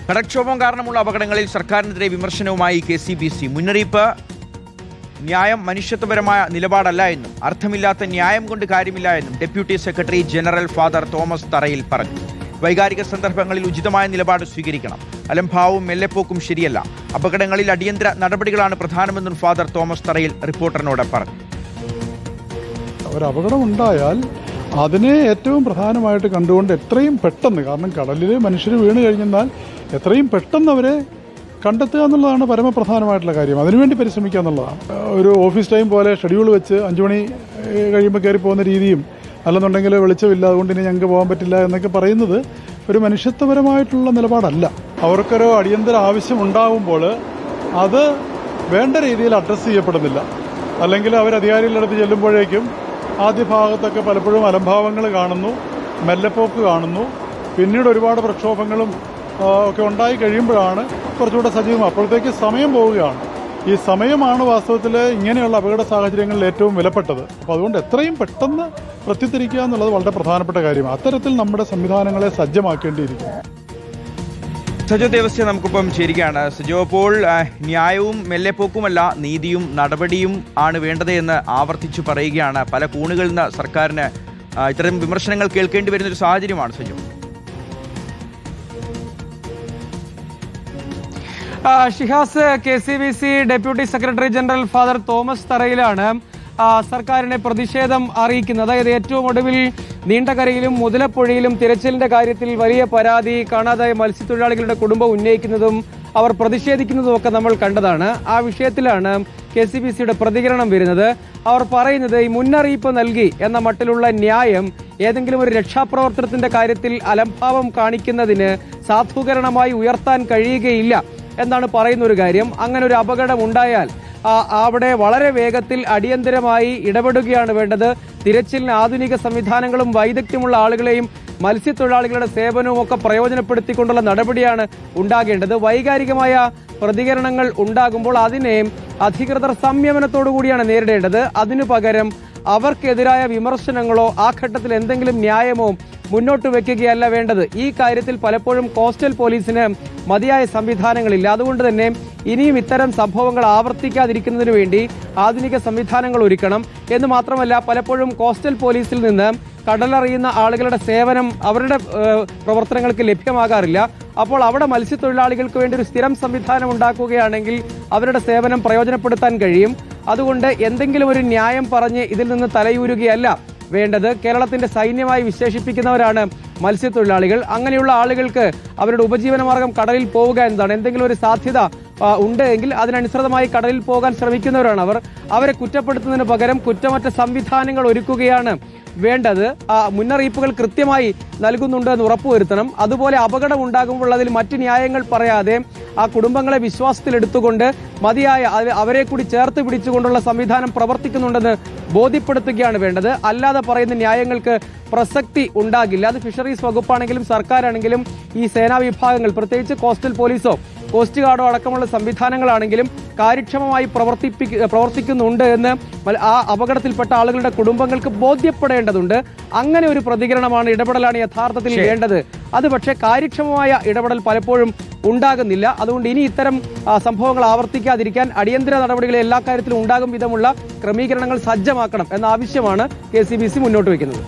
കടൽക്ഷോഭം കാരണമുള്ള അപകടങ്ങളിൽ സർക്കാരിനെതിരെ വിമർശനവുമായി KCBC. മുന്നറിയിപ്പ്: ന്യായം മനുഷ്യത്വപരമായ നിലപാടല്ല എന്നും അർത്ഥമില്ലാത്ത ന്യായം കൊണ്ട് കാര്യമില്ല എന്നും deputy secretary general father Thomas തറയിൽ പറഞ്ഞു. വൈകാരിക സന്ദർഭങ്ങളിൽ ഉചിതമായ നിലപാട് സ്വീകരിക്കണം. അലംഭാവവും മെല്ലെപ്പോക്കും ശരിയല്ല. അപകടങ്ങളിൽ അടിയന്തര നടപടികളാണ് പ്രധാനമെന്നും ഫാദർ തോമസ് തറയിൽ റിപ്പോർട്ടറിനോട് പറഞ്ഞു. ഒരപകടം ഉണ്ടായാൽ അതിനെ ഏറ്റവും പ്രധാനമായിട്ട് കണ്ടുകൊണ്ട് എത്രയും പെട്ടെന്ന്, കാരണം കടലിൽ മനുഷ്യർ വീണ് കഴിഞ്ഞാൽ എത്രയും പെട്ടെന്ന് അവരെ കണ്ടെത്തുക എന്നുള്ളതാണ് പരമപ്രധാനമായിട്ടുള്ള കാര്യം. അതിനുവേണ്ടി പരിശ്രമിക്കുക എന്നുള്ളതാണ്. ഒരു ഓഫീസ് ടൈം പോലെ ഷെഡ്യൂൾ വെച്ച് 5 മണി കഴിയുമ്പോൾ കയറി പോകുന്ന രീതിയും, അല്ലെന്നുണ്ടെങ്കിൽ വെളിച്ചമില്ല അതുകൊണ്ട് ഇനി ഞങ്ങൾക്ക് പോകാൻ പറ്റില്ല എന്നൊക്കെ പറയുന്നത് ഒരു മനുഷ്യത്വപരമായിട്ടുള്ള നിലപാടല്ല. അവർക്കൊരു അടിയന്തര ആവശ്യം ഉണ്ടാകുമ്പോൾ അത് വേണ്ട രീതിയിൽ അഡ്രസ്സ് ചെയ്യപ്പെടുന്നില്ല. അല്ലെങ്കിൽ അവർ അധികാരികളുടെ അടുത്ത് ചെല്ലുമ്പോഴേക്കും ആദ്യ ഭാഗത്തൊക്കെ പലപ്പോഴും അലംഭാവങ്ങൾ കാണുന്നു, മെല്ലെപ്പോക്ക് കാണുന്നു. പിന്നീട് ഒരുപാട് പ്രക്ഷോഭങ്ങളും ഒക്കെ ഉണ്ടായി കഴിയുമ്പോഴാണ് കുറച്ചുകൂടെ സജീവം. അപ്പോഴത്തേക്ക് സമയം പോവുകയാണ്. ഈ സമയമാണ് വാസ്തവത്തിൽ ഇങ്ങനെയുള്ള അപകട സാഹചര്യങ്ങളിൽ ഏറ്റവും വിലപ്പെട്ടത്. അപ്പോൾ അതുകൊണ്ട് എത്രയും പെട്ടെന്ന് പ്രത്യുത്തരിക്കുക എന്നുള്ളത് വളരെ പ്രധാനപ്പെട്ട കാര്യമാണ്. അത്തരത്തിൽ നമ്മുടെ സംവിധാനങ്ങളെ സജ്ജമാക്കേണ്ടിയിരിക്കുന്നു. സജോ ദേവസ്യ നമുക്കിപ്പം ചേരുകയാണ്. സജോ, അപ്പോൾ ന്യായവും മെല്ലെപ്പോക്കുമല്ല, നീതിയും നടപടിയും ആണ് വേണ്ടത് എന്ന് ആവർത്തിച്ചു പറയുകയാണ്. പല കോണുകളിൽ നിന്ന് സർക്കാരിന് ഇത്തരം വിമർശനങ്ങൾ കേൾക്കേണ്ടി വരുന്നൊരു സാഹചര്യമാണ്. Sajo, Shihas, KCBC deputy secretary general father Thomas തറയിലാണ് സർക്കാരിനെ പ്രതിഷേധം അറിയിക്കുന്നത്. ഇത് ഏറ്റവും ഒടുവിൽ നീണ്ടകരയിലും മുതലപ്പുഴയിലും തിരച്ചിലിന്റെ കാര്യത്തിൽ വലിയ പരാതി കാണാതായ മത്സ്യത്തൊഴിലാളികളുടെ കുടുംബം ഉന്നയിക്കുന്നതും അവർ പ്രതിഷേധിക്കുന്നതും ഒക്കെ നമ്മൾ കണ്ടതാണ്. ആ വിഷയത്തിലാണ് KCBCയുടെ പ്രതികരണം വരുന്നത്. അവർ പറയുന്നത് ഈ മുന്നറിയിപ്പ് നൽകി എന്ന മട്ടിലുള്ള ന്യായം ഏതെങ്കിലും ഒരു രക്ഷാപ്രവർത്തനത്തിന്റെ കാര്യത്തിൽ അലംഭാവം കാണിക്കുന്നതിന് സാധൂകരണമായി ഉയർത്താൻ കഴിയുകയില്ല എന്നാണ് പറയുന്ന ഒരു കാര്യം. അങ്ങനെ ഒരു അപകടം ഉണ്ടായാൽ അവിടെ വളരെ വേഗത്തിൽ അടിയന്തരമായി ഇടപെടുകയാണ് വേണ്ടത്. തിരച്ചിലിന് ആധുനിക സംവിധാനങ്ങളും വൈദഗ്ധ്യമുള്ള ആളുകളെയും മത്സ്യത്തൊഴിലാളികളുടെ സേവനവും ഒക്കെ പ്രയോജനപ്പെടുത്തിക്കൊണ്ടുള്ള നടപടിയാണ് ഉണ്ടാകേണ്ടത്. വൈകാരികമായ പ്രതികരണങ്ങൾ ഉണ്ടാകുമ്പോൾ അതിനെ അധികൃതർ സംയമനത്തോടുകൂടിയാണ് നേരിടേണ്ടത്. അതിനു പകരം അവർക്കെതിരായ വിമർശനങ്ങളോ ആ ഘട്ടത്തിൽ എന്തെങ്കിലും ന്യായമോ മുന്നോട്ട് വെക്കുകയല്ല വേണ്ടത്. ഈ കാര്യത്തിൽ പലപ്പോഴും കോസ്റ്റൽ പോലീസിന് മതിയായ സംവിധാനങ്ങളില്ല. അതുകൊണ്ട് തന്നെ ഇനിയും ഇത്തരം സംഭവങ്ങൾ ആവർത്തിക്കാതിരിക്കുന്നതിന് വേണ്ടി ആധുനിക സംവിധാനങ്ങൾ ഒരുക്കണം എന്ന് മാത്രമല്ല, പലപ്പോഴും കോസ്റ്റൽ പോലീസിൽ നിന്ന് കടലറിയുന്ന ആളുകളുടെ സേവനം അവരുടെ പ്രവർത്തനങ്ങൾക്ക് ലഭ്യമാകാറില്ല. അപ്പോൾ അവിടെ മത്സ്യത്തൊഴിലാളികൾക്ക് വേണ്ടി ഒരു സ്ഥിരം സംവിധാനം ഉണ്ടാക്കുകയാണെങ്കിൽ അവരുടെ സേവനം പ്രയോജനപ്പെടുത്താൻ കഴിയും. അതുകൊണ്ട് എന്തെങ്കിലും ഒരു ന്യായം പറഞ്ഞ് ഇതിൽ നിന്ന് തലയൂരുകയല്ല വേണ്ടത്. കേരളത്തിന്റെ സൈന്യമായി വിശേഷിപ്പിക്കുന്നവരാണ് മത്സ്യത്തൊഴിലാളികൾ. അങ്ങനെയുള്ള ആളുകൾക്ക് അവരുടെ ഉപജീവനമാർഗം കടലിൽ പോവുക എന്നതാണ്. എന്തെങ്കിലും ഒരു സാധ്യത ഉണ്ട് എങ്കിൽ അതിനനുസൃതമായി കടലിൽ പോകാൻ ശ്രമിക്കുന്നവരാണ് അവർ. അവരെ കുറ്റപ്പെടുത്തുന്നതിന് പകരം കുറ്റമറ്റ സംവിധാനങ്ങൾ ഒരുക്കുകയാണ് വേണ്ടത്. മുന്നറിയിപ്പുകൾ കൃത്യമായി നൽകുന്നുണ്ട് എന്ന് ഉറപ്പുവരുത്തണം. അതുപോലെ അപകടം ഉണ്ടാകുമ്പോൾ അതിൽ മറ്റ് ന്യായങ്ങൾ പറയാതെ ആ കുടുംബങ്ങളെ വിശ്വാസത്തിലെടുത്തുകൊണ്ട് മതിയായ അവരെ കൂടി ചേർത്ത് പിടിച്ചുകൊണ്ടുള്ള സംവിധാനം പ്രവർത്തിക്കുന്നുണ്ടെന്ന് ബോധ്യപ്പെടുത്തുകയാണ് വേണ്ടത്. അല്ലാതെ പറയുന്ന ന്യായങ്ങൾക്ക് പ്രസക്തി ഉണ്ടാകില്ല. അത് ഫിഷറീസ് വകുപ്പാണെങ്കിലും സർക്കാരാണെങ്കിലും ഈ സേനാ വിഭാഗങ്ങൾ, പ്രത്യേകിച്ച് കോസ്റ്റൽ പോലീസോ കോസ്റ്റ് ഗാർഡോ അടക്കമുള്ള സംവിധാനങ്ങളാണെങ്കിലും കാര്യക്ഷമമായി പ്രവർത്തിക്കുന്നുണ്ട് എന്ന് ആ അപകടത്തിൽപ്പെട്ട ആളുകളുടെ കുടുംബങ്ങൾക്ക് ബോധ്യപ്പെടേണ്ടതുണ്ട്. അങ്ങനെ ഒരു പ്രതികരണമാണ്, ഇടപെടലാണ് യഥാർത്ഥത്തിൽ വേണ്ടത്. അത് പക്ഷേ കാര്യക്ഷമമായ ഇടപെടൽ പലപ്പോഴും ഉണ്ടാകുന്നില്ല. അതുകൊണ്ട് ഇനി ഇത്തരം സംഭവങ്ങൾ ആവർത്തിക്കാതിരിക്കാൻ അടിയന്തര നടപടികൾ എല്ലാ കാര്യത്തിലും ഉണ്ടാകും വിധമുള്ള ക്രമീകരണങ്ങൾ സജ്ജമാക്കണം എന്ന ആവശ്യമാണ് KCBC മുന്നോട്ട് വയ്ക്കുന്നത്.